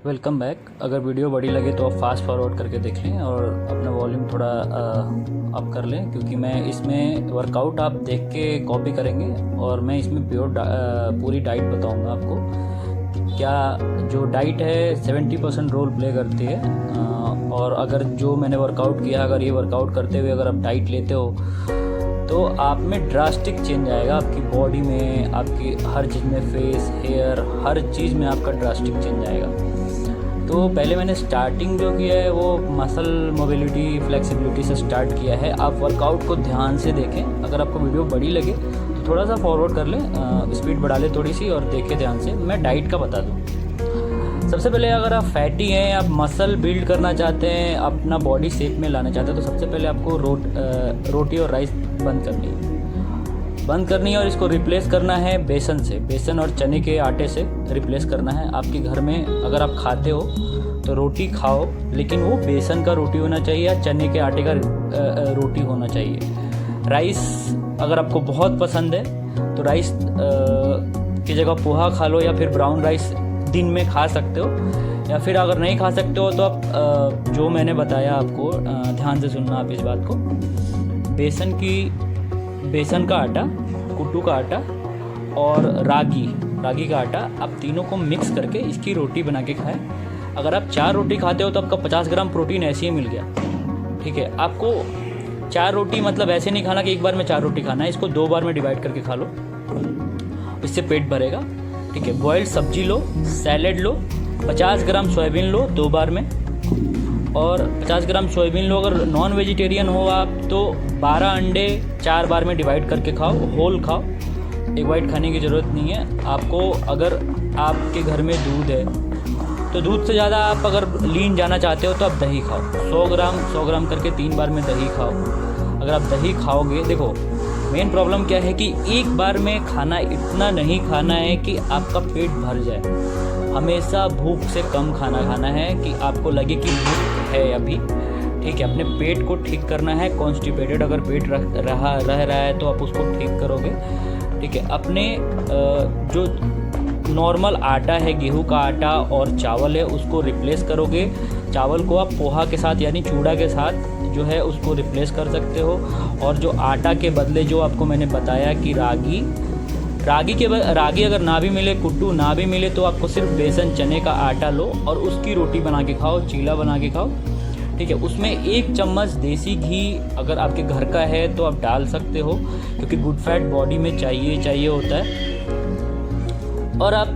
Welcome back. अगर video बड़ी लगे तो आप फास्ट फॉरवर्ड करके देख लें और अपना वॉल्यूम थोड़ा अप कर लें, क्योंकि मैं इसमें वर्कआउट आप देख के कॉपी करेंगे और मैं इसमें पूरी डाइट बताऊंगा आपको। क्या जो डाइट है 70% रोल प्ले करती है, और अगर जो मैंने वर्कआउट किया, अगर ये वर्कआउट करते हुए अगर आप डाइट लेते हो तो आप में ड्रास्टिक चेंज आएगा, आपकी बॉडी में, आपकी हर चीज़ में, फेस, हेयर, हर चीज़ में आपका ड्रास्टिक चेंज आएगा। तो पहले मैंने स्टार्टिंग जो किया है वो मसल मोबिलिटी फ्लेक्सिबिलिटी से स्टार्ट किया है। आप वर्कआउट को ध्यान से देखें। अगर आपको वीडियो बड़ी लगे तो थोड़ा सा फॉरवर्ड कर लें, स्पीड बढ़ा लें थोड़ी सी और देखें ध्यान से। मैं डाइट का बता दूँ। सबसे पहले अगर आप फैटी हैं, आप मसल बिल्ड करना चाहते हैं, अपना बॉडी शेप में लाना चाहते हैं, तो सबसे पहले आपको रोटी और राइस बंद करनी है और इसको रिप्लेस करना है बेसन से। बेसन और चने के आटे से रिप्लेस करना है। आपके घर में अगर आप खाते हो तो रोटी खाओ, लेकिन वो बेसन का रोटी होना चाहिए या चने के आटे का रोटी होना चाहिए। राइस अगर आपको बहुत पसंद है तो राइस की जगह पोहा खा लो, या फिर ब्राउन राइस दिन में खा सकते हो, या फिर अगर नहीं खा सकते हो तो आप जो मैंने बताया आपको ध्यान से सुनना आप इस बात को। बेसन का आटा, कुट्टू का आटा और रागी का आटा, आप तीनों को मिक्स करके इसकी रोटी बना के खाएं। अगर आप 4 रोटी खाते हो तो आपका 50 ग्राम प्रोटीन ऐसे ही मिल गया। ठीक है, आपको 4 रोटी मतलब ऐसे नहीं खाना कि एक बार में 4 रोटी खाना है, इसको 2 बार में डिवाइड करके खा लो, इससे पेट भरेगा। ठीक है, बॉइल्ड सब्जी लो, सैलेड लो, 50 ग्राम सोयाबीन लो 2 बार में, और 50 ग्राम सोयाबीन लो। अगर नॉन वेजिटेरियन हो आप तो 12 अंडे 4 बार में डिवाइड करके खाओ, होल खाओ, एक वाइट खाने की ज़रूरत नहीं है आपको। अगर आपके घर में दूध है तो दूध से ज़्यादा आप अगर लीन जाना चाहते हो तो आप दही खाओ, 100 ग्राम करके 3 बार में दही खाओ। अगर आप दही खाओगे, देखो मेन प्रॉब्लम क्या है कि एक बार में खाना इतना नहीं खाना है कि आपका पेट भर जाए। हमेशा भूख से कम खाना है कि आपको लगे कि भूख है अभी। ठीक है, अपने पेट को ठीक करना है। कॉन्स्टिपेटेड अगर पेट रह रहा है तो आप उसको ठीक करोगे। ठीक है, अपने जो नॉर्मल आटा है, गेहूं का आटा और चावल है, उसको रिप्लेस करोगे। चावल को आप पोहा के साथ यानी चूड़ा के साथ जो है उसको रिप्लेस कर सकते हो। और जो आटा के बदले जो आपको मैंने बताया कि रागी अगर ना भी मिले, कुट्टू ना भी मिले, तो आपको सिर्फ बेसन चने का आटा लो और उसकी रोटी बना के खाओ, चीला बना के खाओ। ठीक है, उसमें 1 चम्मच देसी घी अगर आपके घर का है तो आप डाल सकते हो, क्योंकि गुड फैट बॉडी में चाहिए होता है। और आप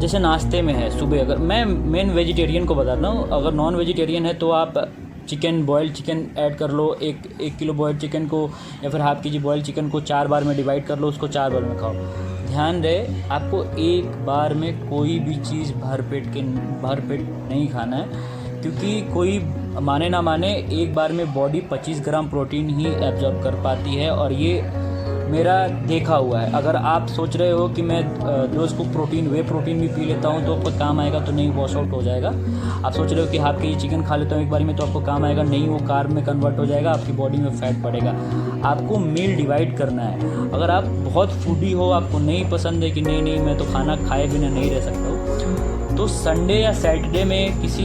जैसे नाश्ते में है सुबह, अगर मैं मेन वेजिटेरियन को बताता हूँ, अगर नॉन वेजिटेरियन है तो आप बॉयल्ड चिकन ऐड कर लो। एक किलो बॉयल्ड चिकन को या फिर हाफ केजी बॉयल्ड चिकन को 4 बार में डिवाइड कर लो, उसको 4 बार में खाओ। ध्यान रहे आपको एक बार में कोई भी चीज़ भर पेट नहीं खाना है, क्योंकि कोई माने ना माने एक बार में बॉडी 25 ग्राम प्रोटीन ही एब्जॉर्ब कर पाती है, और ये मेरा देखा हुआ है। अगर आप सोच रहे हो कि मैं रोज़ को वे प्रोटीन भी पी लेता हूँ तो आपको काम आएगा, तो नहीं, वॉश आउट हो जाएगा। आप सोच रहे हो कि हाफ केजी चिकन खा लेता हूँ एक बार में तो आपको काम आएगा, नहीं, वो कार्ब में कन्वर्ट हो जाएगा, आपकी बॉडी में फैट पड़ेगा। आपको मील डिवाइड करना है। अगर आप बहुत फूडी हो, आपको नहीं पसंद है कि नहीं मैं तो खाना खाए बिना नहीं रह सकता हूँ, तो संडे या सैटरडे में किसी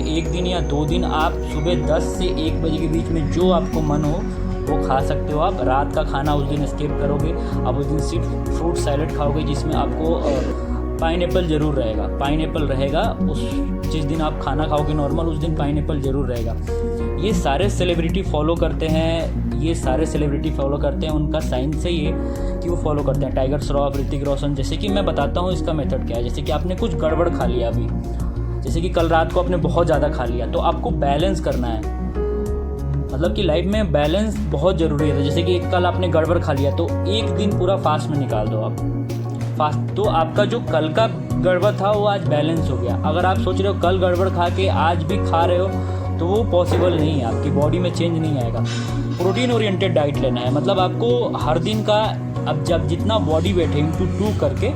एक दिन या 2 दिन आप सुबह 10 से 1 बजे के बीच में जो आपको मन हो वो खा सकते हो। आप रात का खाना उस दिन स्किप करोगे, आप उस दिन सिर्फ फ्रूट सैलेड खाओगे, जिसमें आपको पाइनएप्पल ज़रूर रहेगा। पाइनएप्पल रहेगा जिस दिन आप खाना खाओगे नॉर्मल, उस दिन पाइनएप्पल ज़रूर रहेगा। ये सारे सेलिब्रिटी फॉलो करते हैं, उनका साइंस से ये कि वो फॉलो करते हैं। टाइगर श्रॉफ, ऋतिक रोशन, जैसे कि मैं बताता हूँ इसका मेथड क्या है। जैसे कि आपने कुछ गड़बड़ खा लिया अभी, जैसे कि कल रात को आपने बहुत ज़्यादा खा लिया, तो आपको बैलेंस करना है। मतलब कि लाइफ में बैलेंस बहुत ज़रूरी है। जैसे कि कल आपने गड़बड़ खा लिया तो एक दिन पूरा फास्ट में निकाल दो आप फास्ट, तो आपका जो कल का गड़बड़ था वो आज बैलेंस हो गया। अगर आप सोच रहे हो कल गड़बड़ खा के आज भी खा रहे हो तो वो पॉसिबल नहीं है, आपकी बॉडी में चेंज नहीं आएगा। प्रोटीन ओरिएंटेड डाइट लेना है, मतलब आपको हर दिन का, अब जब जितना बॉडी वेट है इंटू 2 करके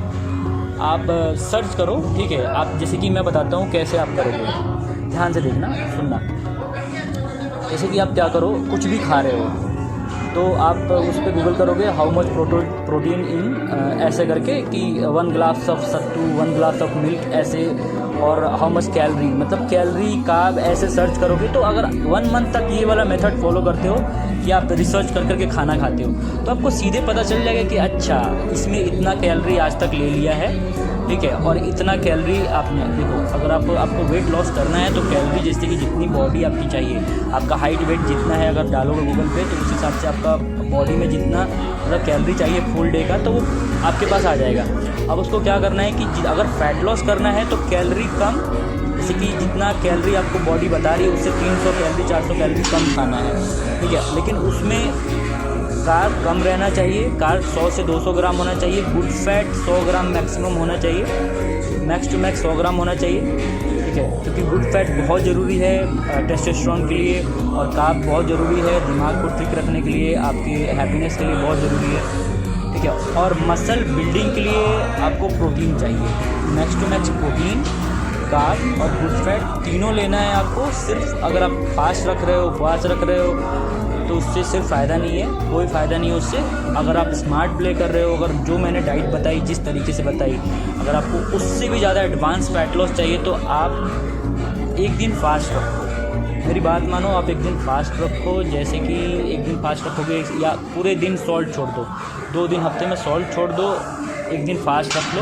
आप सर्च करो। ठीक है, आप जैसे कि मैं बताता हूँ कैसे आप करोगे, ध्यान से देखना, सुनना। जैसे कि आप क्या करो, कुछ भी खा रहे हो, तो आप उस पर गूगल करोगे हाउ मच प्रोटीन इन ऐसे करके कि 1 glass of sattu, 1 glass of milk ऐसे, और हाउ मच कैलोरी, मतलब कैलोरी कार्ब ऐसे सर्च करोगे। तो अगर 1 मंथ तक ये वाला मेथड फॉलो करते हो कि आप रिसर्च कर करके खाना खाते हो, तो आपको सीधे पता चल जाएगा कि अच्छा इसमें इतना कैलोरी आज तक ले लिया है, ठीक है, और इतना कैलोरी आपने देखो। अगर आपको वेट लॉस करना है तो कैलोरी जैसे कि जितनी बॉडी आपकी चाहिए, आपका हाइट वेट जितना है अगर डालोगे गूगल पे, तो उस हिसाब से आपका बॉडी में जितना मतलब कैलोरी चाहिए फुल डे का, तो वो आपके पास आ जाएगा। अब उसको क्या करना है कि अगर फैट लॉस करना है तो कैलोरी कम, जैसे कि जितना कैलोरी आपको बॉडी बता रही है उससे 300 कैलोरी 400 कैलोरी कम खाना है, ठीक है, लेकिन उसमें कार्ब कम रहना चाहिए। कार्ब 100 से 200 ग्राम होना चाहिए। गुड फैट 100 ग्राम मैक्सिमम होना चाहिए, मैक्स टू मैक्स 100 ग्राम होना चाहिए, ठीक है, क्योंकि गुड फैट बहुत ज़रूरी है टेस्टोस्टेरोन के लिए, और कार्ब बहुत ज़रूरी है दिमाग को ठीक रखने के लिए, आपके हैप्पीनेस के लिए बहुत ज़रूरी है, ठीक है। और मसल बिल्डिंग के लिए आपको प्रोटीन चाहिए, max to max protein, carb और गुड फैट तीनों लेना है आपको। सिर्फ अगर आप फास्ट रख रहे हो, उपवास रख रहे हो, तो उससे सिर्फ फ़ायदा नहीं है, कोई फ़ायदा नहीं है उससे। अगर आप स्मार्ट प्ले कर रहे हो, अगर जो मैंने डाइट बताई जिस तरीके से बताई, अगर आपको उससे भी ज़्यादा एडवांस फैट लॉस चाहिए तो आप एक दिन फास्ट रखो। मेरी बात मानो, आप एक दिन फास्ट रखो। जैसे कि एक दिन फास्ट रखोगे या पूरे दिन सॉल्ट छोड़ दो, 2 दिन हफ्ते में सॉल्ट छोड़ दो, एक दिन फास्ट रख लो,